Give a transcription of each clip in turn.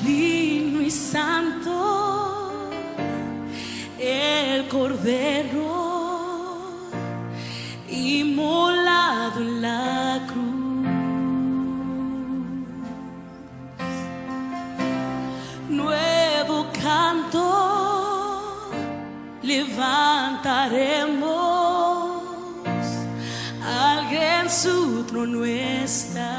Digno y santo el Cordero inmolado en la cruz. Nuevo canto levantaremos, alguien en su trono está.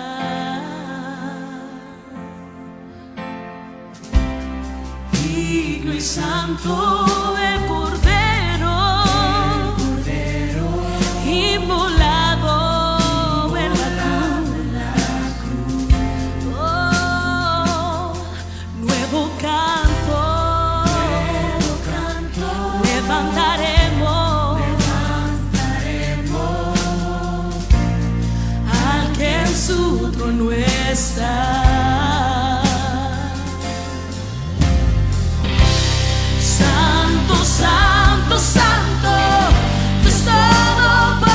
Digno y santo el Cordero, inmolado en la cruz. Oh, nuevo canto levantaremos, al que en su trono está. Santo, santo, Dios todopoderoso,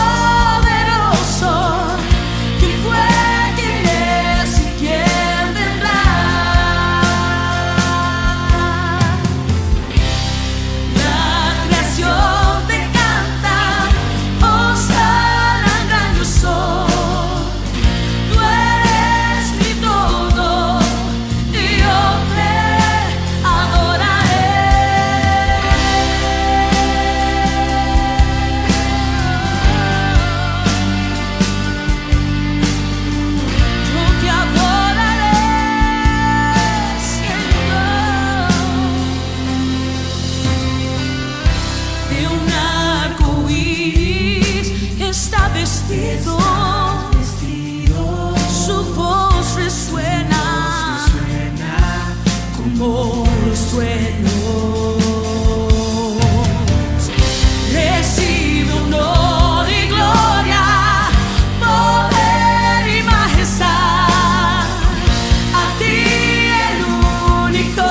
¿quién fue, quién es y quién vendrá? La creación te canta, hosana al gran yo soy. Tú eres mi todo y yo te adoraré. Vestido, su voz resuena como los truenos. Recibe honor y gloria, poder y majestad, a ti el único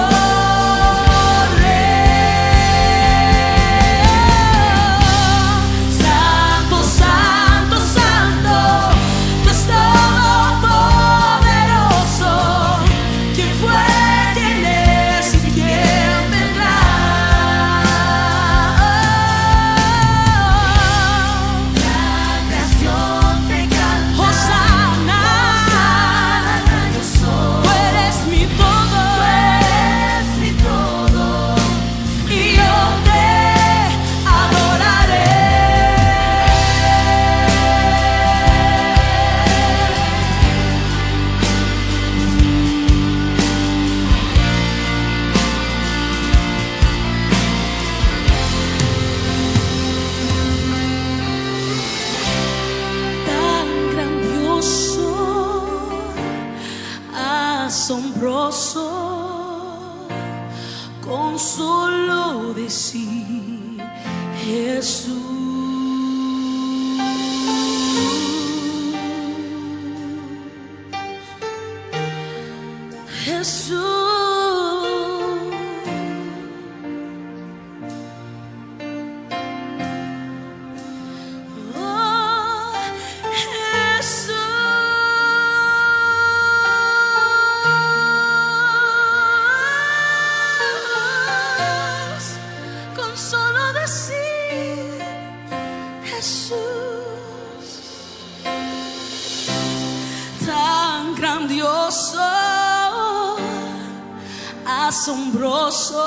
asombroso, con solo decir Jesús. Jesús. Tan grandioso, asombroso,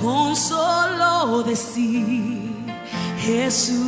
con solo decir Jesús.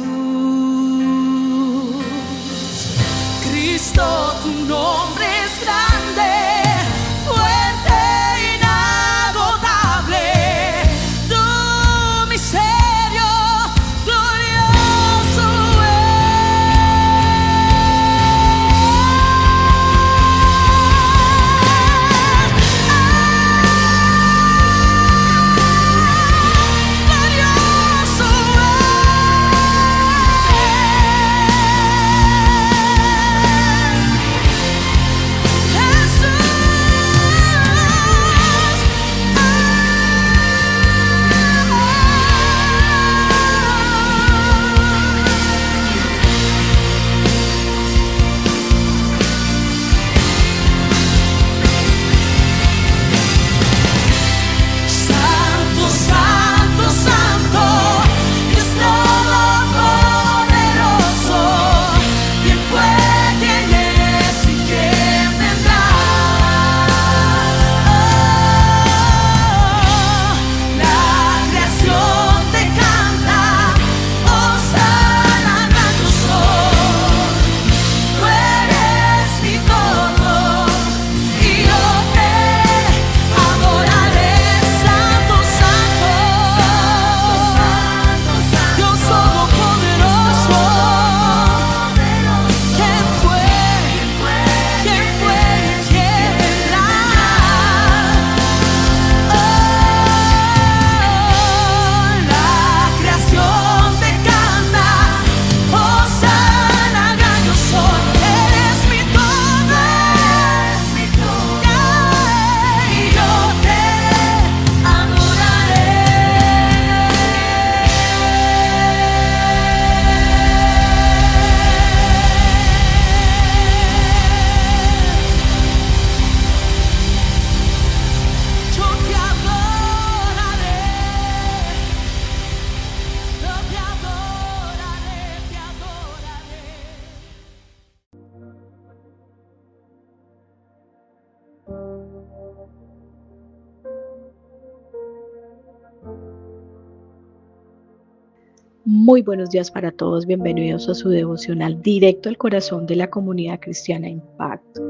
Muy buenos días para todos, bienvenidos a su devocional directo al corazón de la comunidad cristiana Impacto.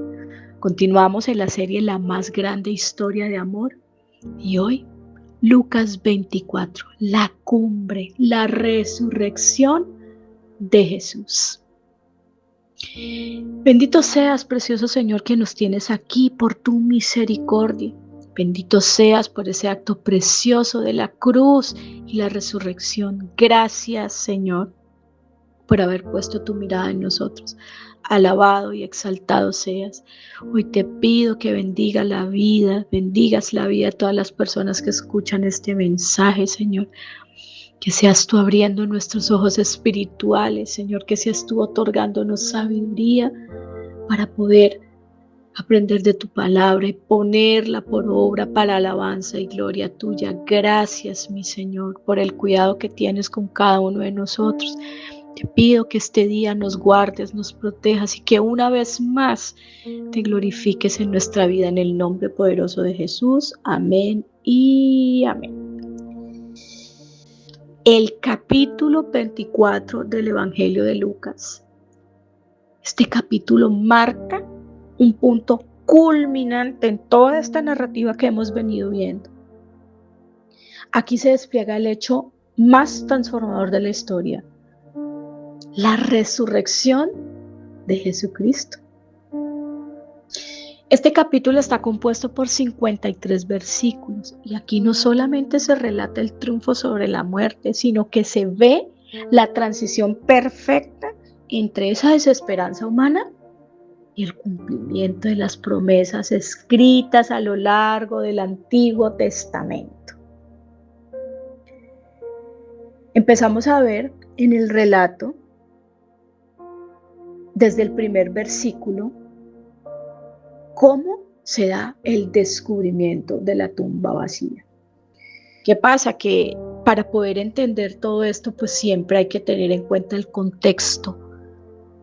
Continuamos en la serie La más grande historia de amor y hoy Lucas 24, la cumbre, la resurrección de Jesús. Bendito seas, precioso Señor, que nos tienes aquí por tu misericordia. Bendito seas por ese acto precioso de la cruz y la resurrección. Gracias, Señor, por haber puesto tu mirada en nosotros. Alabado y exaltado seas. Hoy te pido que bendigas la vida de todas las personas que escuchan este mensaje, Señor. Que seas tú abriendo nuestros ojos espirituales, Señor, que seas tú otorgándonos sabiduría para poder aprender de tu palabra y ponerla por obra para alabanza y gloria tuya. Gracias, mi Señor, por el cuidado que tienes con cada uno de nosotros. Te pido que este día nos guardes, nos protejas y que una vez más te glorifiques en nuestra vida en el nombre poderoso de Jesús. Amén y amén. El capítulo 24 del Evangelio de Lucas. Este capítulo marca un punto culminante en toda esta narrativa que hemos venido viendo. Aquí se despliega el hecho más transformador de la historia, la resurrección de Jesucristo. Este capítulo está compuesto por 53 versículos y aquí no solamente se relata el triunfo sobre la muerte, sino que se ve la transición perfecta entre esa desesperanza humana y el cumplimiento de las promesas escritas a lo largo del Antiguo Testamento. Empezamos a ver en el relato, desde el primer versículo, cómo se da el descubrimiento de la tumba vacía. ¿Qué pasa? Que para poder entender todo esto, pues siempre hay que tener en cuenta el contexto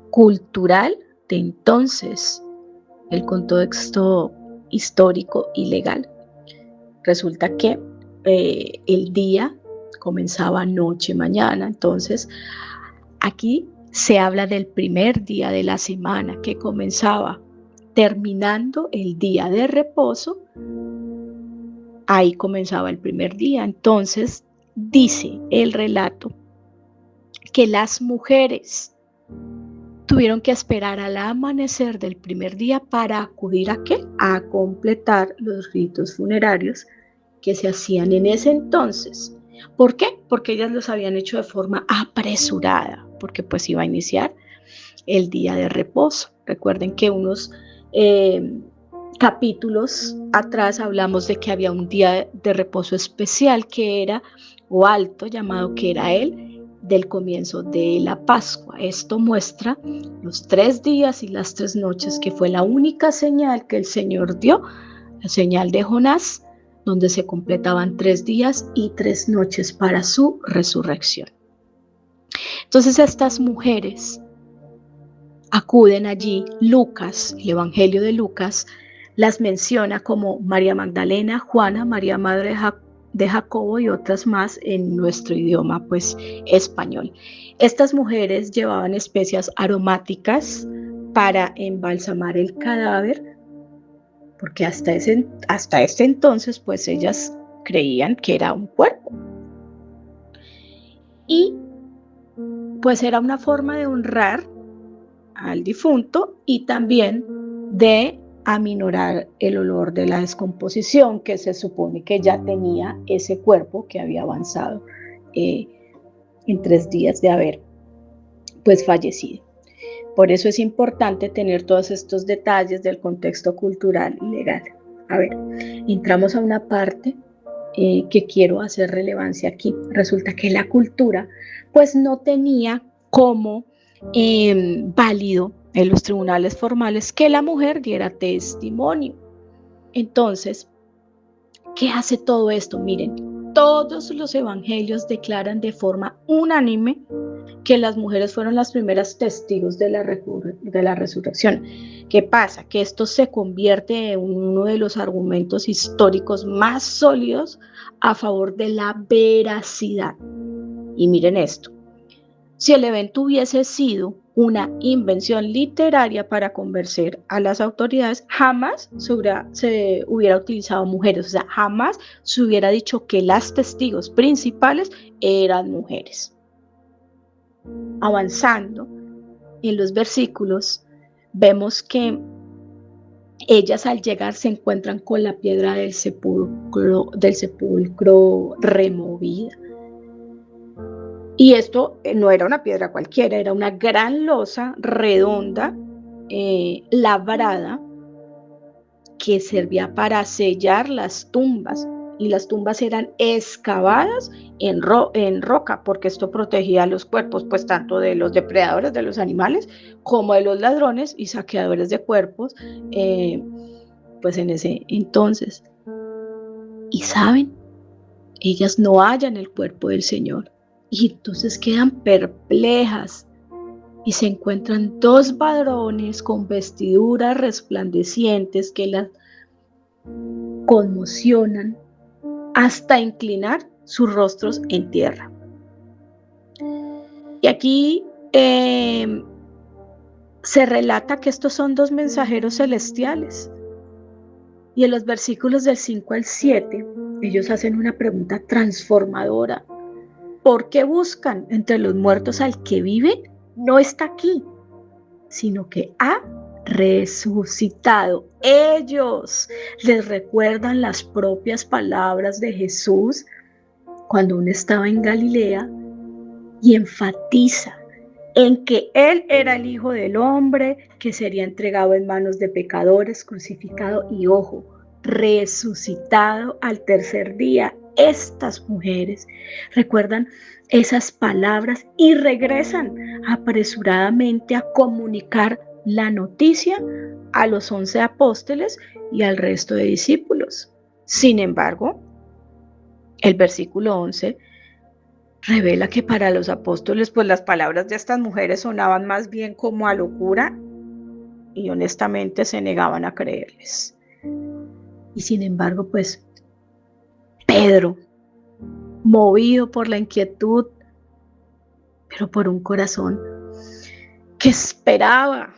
cultural de entonces, el contexto histórico y legal. Resulta que el día comenzaba noche, mañana, entonces aquí se habla del primer día de la semana que comenzaba terminando el día de reposo. Ahí comenzaba el primer día. Entonces dice el relato que las mujeres tuvieron que esperar al amanecer del primer día para acudir ¿a qué? A completar los ritos funerarios que se hacían en ese entonces. ¿Por qué? Porque ellas los habían hecho de forma apresurada, porque pues iba a iniciar el día de reposo. Recuerden que unos capítulos atrás hablamos de que había un día de reposo especial que era, o alto, llamado que era el del comienzo de la Pascua. Esto muestra los 3 días y las 3 noches, que fue la única señal que el Señor dio, la señal de Jonás, donde se completaban 3 días y 3 noches para su resurrección. Entonces estas mujeres acuden allí. Lucas, el Evangelio de Lucas, las menciona como María Magdalena, Juana, María Madre de Jacobo y otras más en nuestro idioma, pues español. Estas mujeres llevaban especias aromáticas para embalsamar el cadáver, porque hasta este entonces, pues ellas creían que era un cuerpo. Y pues era una forma de honrar al difunto y también de aminorar el olor de la descomposición que se supone que ya tenía ese cuerpo que había avanzado en 3 días de haber pues fallecido. Por eso es importante tener todos estos detalles del contexto cultural y legal. A ver, entramos a una parte que quiero hacer relevancia aquí. Resulta que la cultura pues no tenía como válido en los tribunales formales que la mujer diera testimonio. Entonces, ¿qué hace todo esto? Miren, todos los evangelios declaran de forma unánime que las mujeres fueron las primeras testigos de la resurrección. ¿Qué pasa? Que esto se convierte en uno de los argumentos históricos más sólidos a favor de la veracidad. Y miren esto, si el evento hubiese sido una invención literaria para convencer a las autoridades, jamás se hubiera utilizado mujeres, o sea, jamás se hubiera dicho que las testigos principales eran mujeres. Avanzando en los versículos, vemos que ellas al llegar se encuentran con la piedra del sepulcro removida. Y esto no era una piedra cualquiera, era una gran losa redonda, labrada, que servía para sellar las tumbas. Y las tumbas eran excavadas en roca, porque esto protegía los cuerpos, pues tanto de los depredadores de los animales, como de los ladrones y saqueadores de cuerpos, pues en ese entonces. Y saben, ellas no hallan el cuerpo del Señor. Y entonces quedan perplejas y se encuentran dos varones con vestiduras resplandecientes que las conmocionan hasta inclinar sus rostros en tierra. Y aquí se relata que estos son dos mensajeros celestiales. Y en los versículos del 5 al 7, ellos hacen una pregunta transformadora. ¿Por qué buscan entre los muertos al que vive? No está aquí, sino que ha resucitado. Ellos les recuerdan las propias palabras de Jesús cuando aún estaba en Galilea y enfatiza en que Él era el Hijo del Hombre, que sería entregado en manos de pecadores, crucificado y, ojo, resucitado al tercer día. Estas mujeres recuerdan esas palabras y regresan apresuradamente a comunicar la noticia a los 11 apóstoles y al resto de discípulos. Sin embargo, el versículo 11 revela que para los apóstoles, pues las palabras de estas mujeres sonaban más bien como a locura y honestamente se negaban a creerles. Y sin embargo, pues Pedro, movido por la inquietud, pero por un corazón que esperaba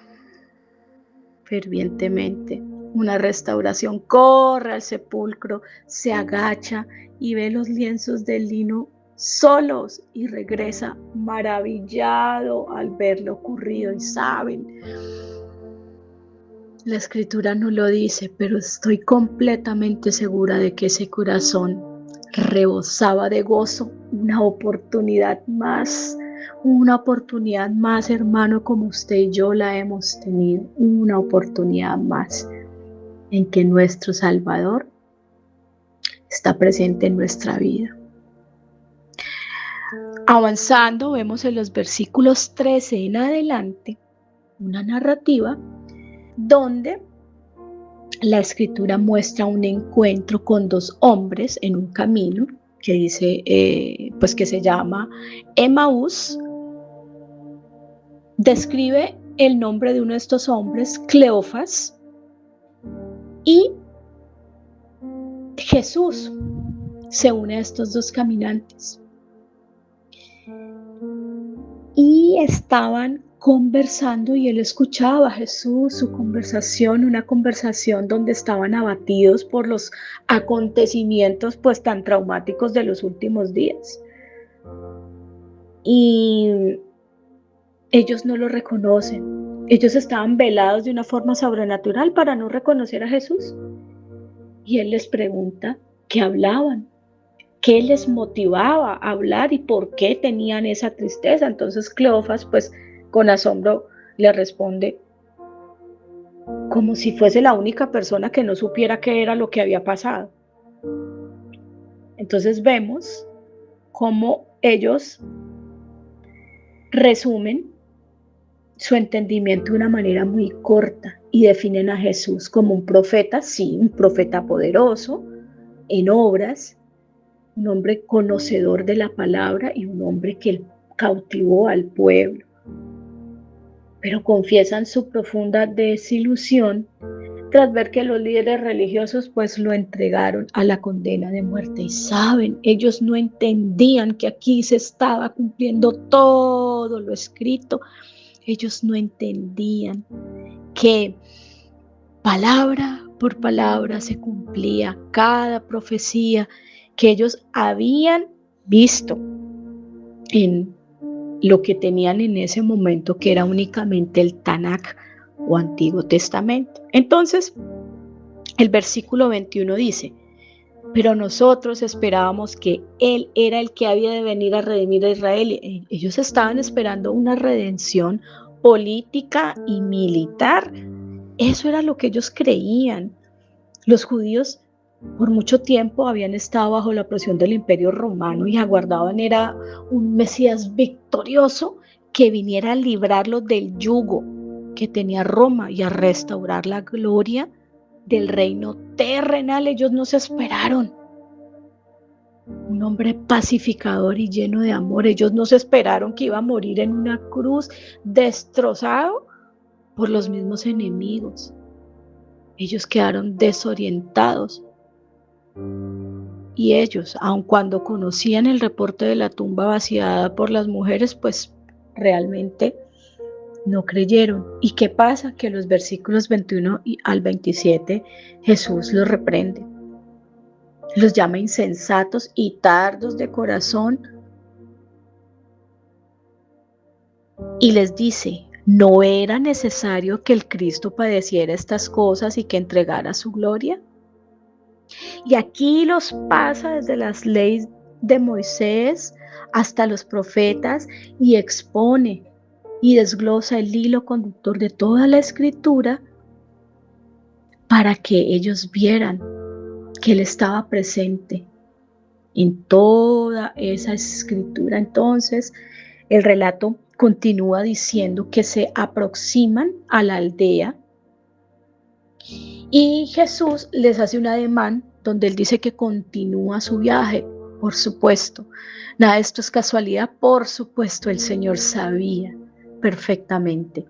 fervientemente una restauración, corre al sepulcro, se agacha y ve los lienzos de lino solos y regresa maravillado al ver lo ocurrido. Y saben, la escritura no lo dice, pero estoy completamente segura de que ese corazón rebosaba de gozo. Una oportunidad más, hermano, como usted y yo la hemos tenido, una oportunidad más en que nuestro Salvador está presente en nuestra vida. Avanzando, vemos en los versículos 13 en adelante una narrativa donde la escritura muestra un encuentro con dos hombres en un camino que dice, pues que se llama Emaús. Describe el nombre de uno de estos hombres, Cleofas, y Jesús se une a estos dos caminantes. Y estaban conversando y él escuchaba a Jesús, su conversación, una conversación donde estaban abatidos por los acontecimientos pues tan traumáticos de los últimos días. Y ellos no lo reconocen. Ellos estaban velados de una forma sobrenatural para no reconocer a Jesús. Y él les pregunta qué hablaban, qué les motivaba a hablar y por qué tenían esa tristeza. Entonces Cleofas, pues con asombro, le responde como si fuese la única persona que no supiera qué era lo que había pasado. Entonces vemos cómo ellos resumen su entendimiento de una manera muy corta y definen a Jesús como un profeta, sí, un profeta poderoso en obras, un hombre conocedor de la palabra y un hombre que cautivó al pueblo. Pero confiesan su profunda desilusión tras ver que los líderes religiosos pues lo entregaron a la condena de muerte. Y saben, ellos no entendían que aquí se estaba cumpliendo todo lo escrito. Ellos no entendían que palabra por palabra se cumplía cada profecía que ellos habían visto en lo que tenían en ese momento, que era únicamente el Tanakh o Antiguo Testamento. Entonces, el versículo 21 dice: pero nosotros esperábamos que Él era el que había de venir a redimir a Israel. Ellos estaban esperando una redención política y militar. Eso era lo que ellos creían. Los judíos por mucho tiempo habían estado bajo la presión del Imperio Romano y aguardaban era un Mesías victorioso que viniera a librarlos del yugo que tenía Roma y a restaurar la gloria del reino terrenal. Ellos no se esperaron un hombre pacificador y lleno de amor. Ellos no se esperaron que iba a morir en una cruz destrozado por los mismos enemigos. Ellos quedaron desorientados. Y ellos, aun cuando conocían el reporte de la tumba vaciada por las mujeres, pues realmente no creyeron. ¿Y qué pasa? Que los versículos 21 al 27 Jesús los reprende. Los llama insensatos y tardos de corazón y les dice: ¿no era necesario que el Cristo padeciera estas cosas y que entregara su gloria? Y aquí los pasa desde las leyes de Moisés hasta los profetas y expone y desglosa el hilo conductor de toda la escritura para que ellos vieran que Él estaba presente en toda esa escritura. Entonces, el relato continúa diciendo que se aproximan a la aldea y Jesús les hace un ademán donde Él dice que continúa su viaje. Por supuesto, nada de esto es casualidad. Por supuesto, el Señor sabía perfectamente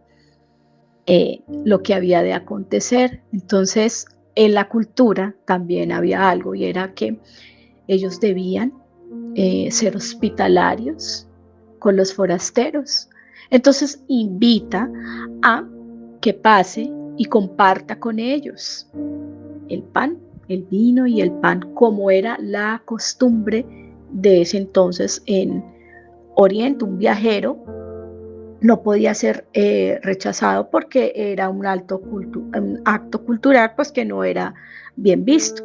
lo que había de acontecer. Entonces, en la cultura también había algo, y era que ellos debían ser hospitalarios con los forasteros. Entonces invita a que pase y comparta con ellos el pan, el vino y el pan, como era la costumbre de ese entonces en Oriente. Un viajero no podía ser rechazado porque era un acto cultural pues que no era bien visto.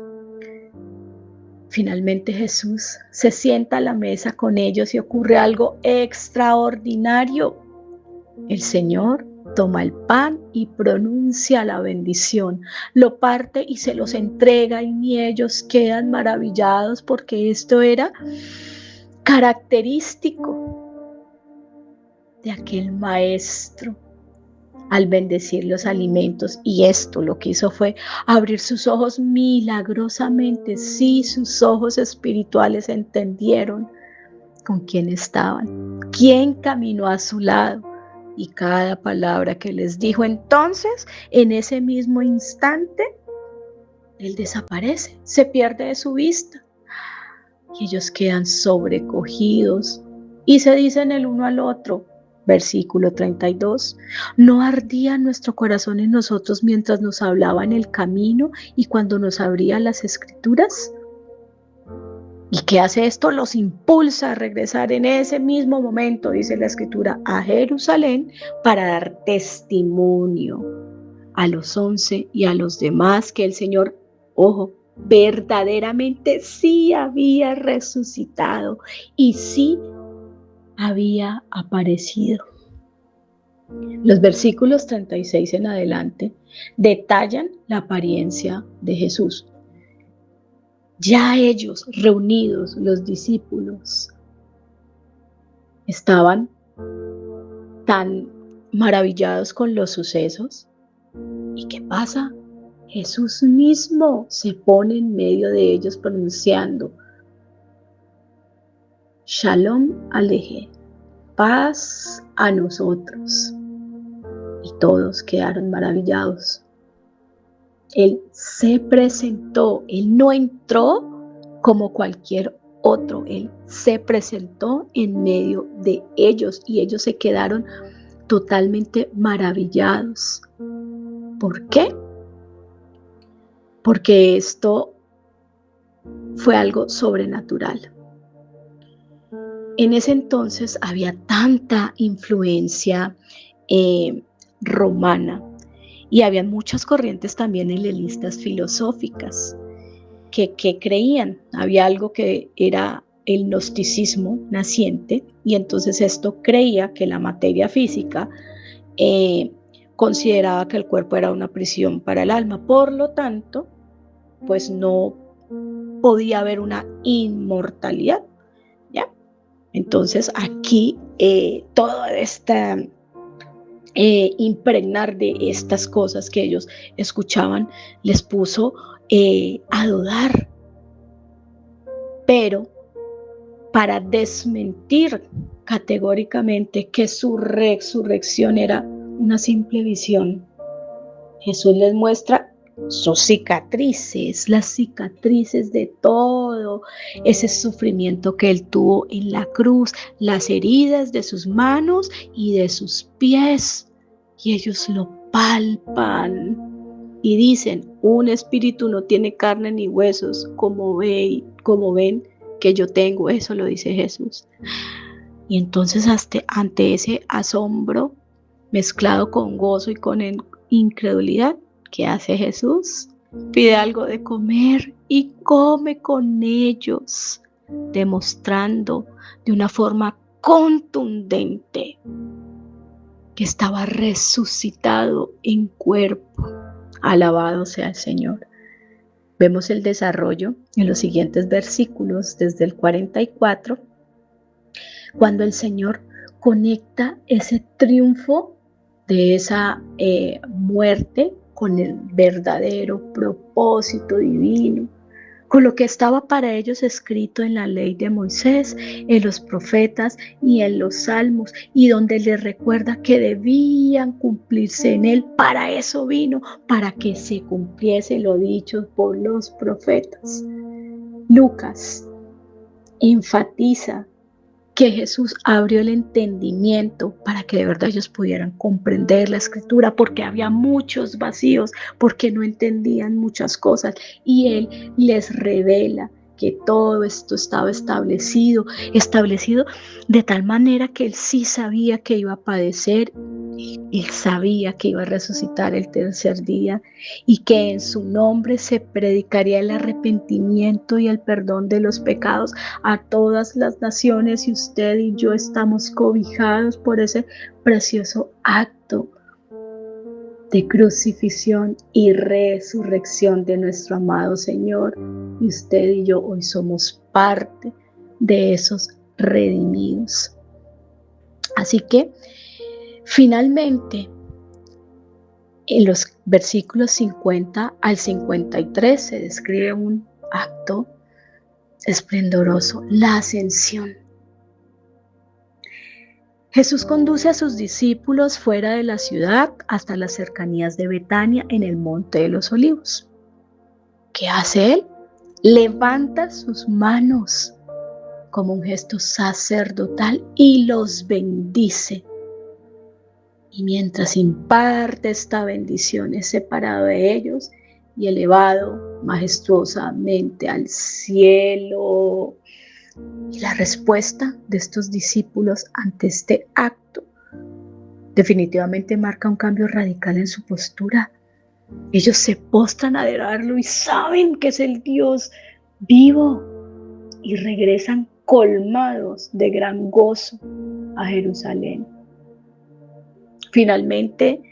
Finalmente Jesús se sienta a la mesa con ellos y ocurre algo extraordinario. El Señor toma el pan y pronuncia la bendición, lo parte y se los entrega, y ellos quedan maravillados porque esto era característico de aquel maestro al bendecir los alimentos. Y esto lo que hizo fue abrir sus ojos milagrosamente. Sí, sus ojos espirituales entendieron con quién estaban, quién caminó a su lado y cada palabra que les dijo. Entonces, en ese mismo instante, Él desaparece, se pierde de su vista y ellos quedan sobrecogidos y se dicen el uno al otro. Versículo 32, ¿no ardía nuestro corazón en nosotros mientras nos hablaba en el camino y cuando nos abría las escrituras? ¿Y qué hace esto? Los impulsa a regresar en ese mismo momento, dice la escritura, a Jerusalén para dar testimonio a los 11 y a los demás que el Señor, ojo, verdaderamente sí había resucitado y sí había aparecido. Los versículos 36 en adelante detallan la apariencia de Jesús. Ya ellos reunidos, los discípulos, estaban tan maravillados con los sucesos. ¿Y qué pasa? Jesús mismo se pone en medio de ellos pronunciando: Shalom Aleje, paz a nosotros. Y todos quedaron maravillados. Él se presentó, Él no entró como cualquier otro, Él se presentó en medio de ellos y ellos se quedaron totalmente maravillados. ¿Por qué? Porque esto fue algo sobrenatural. En ese entonces había tanta influencia romana y había muchas corrientes también helenistas filosóficas que creían, había algo que era el gnosticismo naciente y entonces esto creía que la materia física consideraba que el cuerpo era una prisión para el alma, por lo tanto, pues no podía haber una inmortalidad, ¿ya? Entonces aquí todo esta impregnar de estas cosas que ellos escuchaban les puso a dudar, pero para desmentir categóricamente que su resurrección era una simple visión, Jesús les muestra sus cicatrices, las cicatrices de todo ese sufrimiento que él tuvo en la cruz, las heridas de sus manos y de sus pies, y ellos lo palpan y dicen: un espíritu no tiene carne ni huesos, como ven que yo tengo. Eso lo dice Jesús. Y entonces ante ese asombro mezclado con gozo y con incredulidad, ¿qué hace Jesús? Pide algo de comer y come con ellos, demostrando de una forma contundente que estaba resucitado en cuerpo. Alabado sea el Señor. Vemos el desarrollo en los siguientes versículos, desde el 44, cuando el Señor conecta ese triunfo de esa muerte con el verdadero propósito divino, con lo que estaba para ellos escrito en la ley de Moisés, en los profetas y en los salmos, y donde les recuerda que debían cumplirse en él. Para eso vino, para que se cumpliese lo dicho por los profetas. Lucas enfatiza que Jesús abrió el entendimiento para que de verdad ellos pudieran comprender la escritura, porque había muchos vacíos, porque no entendían muchas cosas, y Él les revela que todo esto estaba establecido de tal manera que Él sí sabía que iba a padecer, Él sabía que iba a resucitar el tercer día y que en su nombre se predicaría el arrepentimiento y el perdón de los pecados a todas las naciones, y usted y yo estamos cobijados por ese precioso acto de crucifixión y resurrección de nuestro amado Señor. Y usted y yo hoy somos parte de esos redimidos. Así que finalmente, en los versículos 50 al 53 se describe un acto esplendoroso, la ascensión. Jesús conduce a sus discípulos fuera de la ciudad hasta las cercanías de Betania, en el Monte de los Olivos. ¿Qué hace él? Levanta sus manos como un gesto sacerdotal y los bendice. Y mientras imparte esta bendición, es separado de ellos y elevado majestuosamente al cielo. Y la respuesta de estos discípulos ante este acto definitivamente marca un cambio radical en su postura. Ellos se postran a adorarlo y saben que es el Dios vivo, y regresan colmados de gran gozo a Jerusalén. Finalmente,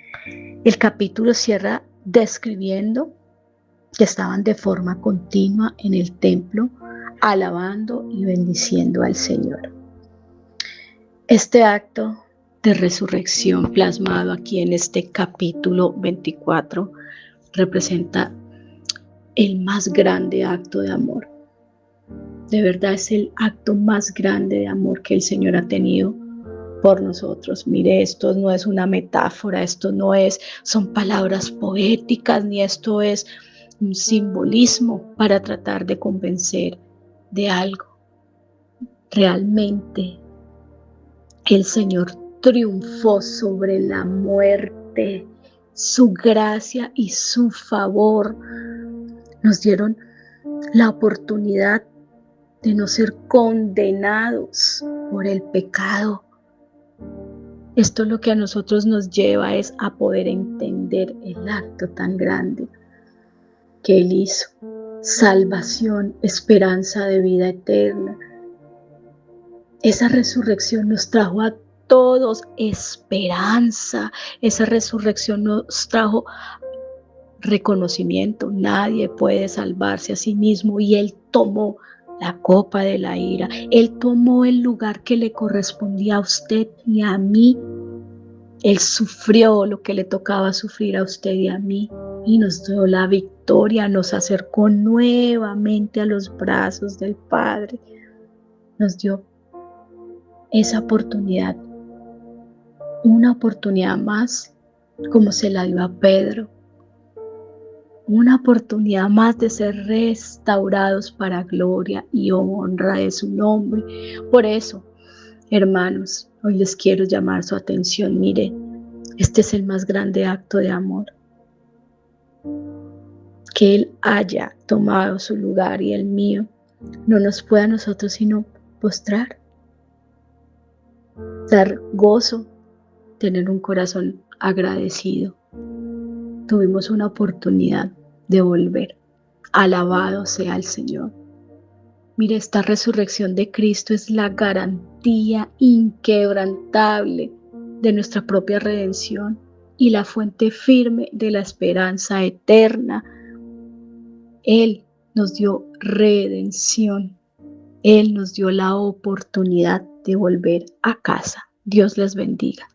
el capítulo cierra describiendo que estaban de forma continua en el templo, alabando y bendiciendo al Señor. Este acto de resurrección plasmado aquí en este capítulo 24 representa el más grande acto de amor. De verdad es el acto más grande de amor que el Señor ha tenido por nosotros. Mire, esto no es una metáfora, esto no son palabras poéticas, ni esto es un simbolismo para tratar de convencer de algo. Realmente el Señor triunfó sobre la muerte. Su gracia y su favor nos dieron la oportunidad de no ser condenados por el pecado. Esto lo que a nosotros nos lleva es a poder entender el acto tan grande que Él hizo. Salvación, esperanza de vida eterna. Esa resurrección nos trajo a todos esperanza. Esa resurrección nos trajo reconocimiento. Nadie puede salvarse a sí mismo y Él tomó la copa de la ira. Él tomó el lugar que le correspondía a usted y a mí. Él sufrió lo que le tocaba sufrir a usted y a mí y nos dio la victoria, nos acercó nuevamente a los brazos del Padre. Nos dio esa oportunidad, una oportunidad más, como se la dio a Pedro. Una oportunidad más de ser restaurados para gloria y honra de su nombre. Por eso, hermanos, hoy les quiero llamar su atención. Mire, este es el más grande acto de amor. Que Él haya tomado su lugar y el mío no nos puede a nosotros sino postrar, dar gozo, tener un corazón agradecido. Tuvimos una oportunidad de volver. Alabado sea el Señor. Mire, esta resurrección de Cristo es la garantía inquebrantable de nuestra propia redención y la fuente firme de la esperanza eterna. Él nos dio redención. Él nos dio la oportunidad de volver a casa. Dios les bendiga.